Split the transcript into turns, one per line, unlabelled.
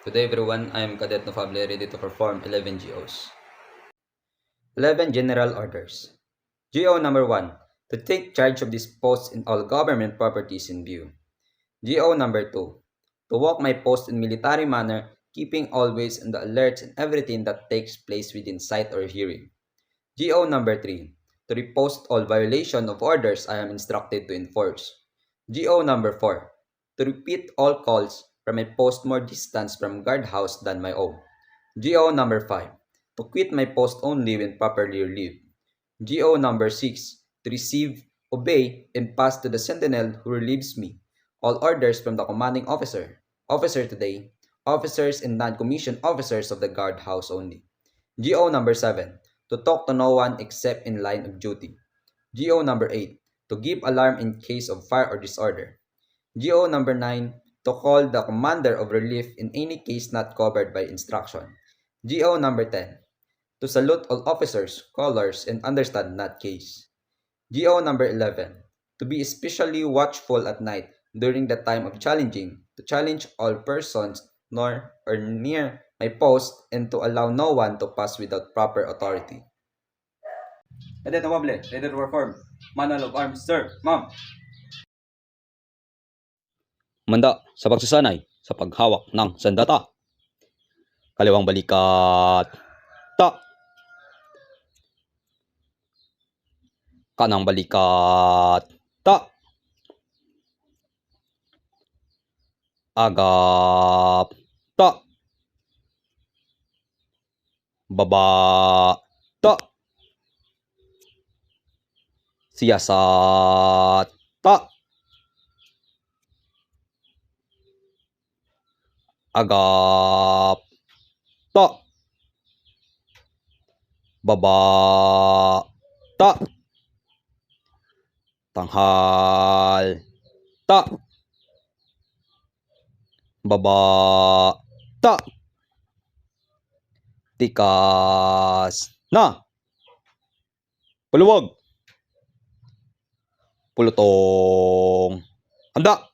Good day everyone, I am Cadet Nofable ready to perform 11 GOs. 11 General Orders. GO number 1. To take charge of this post in all government properties in view. GO number 2. To walk my post in military manner, keeping always on the alert in everything that takes place within sight or hearing. GO number 3. To repost all violation of orders I am instructed to enforce. GO number 4. To repeat all calls from a post more distance from guardhouse than my own. GO number 5. To quit my post only when properly relieved. GO number 6. To receive, obey, and pass to the sentinel who relieves me all orders from the commanding officer. Officer today, officers and non-commissioned officers of the guardhouse only. GO number 7. To talk to no one except in line of duty. GO number 8. To give alarm in case of fire or disorder. GO number 9. To call the commander of relief in any case not covered by instruction. GO number 10. To salute all officers, colors, and understand not case. GO number 11. To be especially watchful at night during the time of challenging, to challenge all persons nor or near my post and to allow no one to pass without proper authority. Cadet Nofable, ready to perform. Manual of Arms, sir, ma'am.
Manda sa pagsasanay sa paghawak ng sandata. Kaliwang balikat. Ta. Kanang balikat. Ta. Agap. Ta. Baba. Ta. Siyasat. Ta. Agap. Ta. Baba. Ta. Tanghal. Ta. Baba. Ta. Tikas. Na. Paluwag. Pulutong. Handa.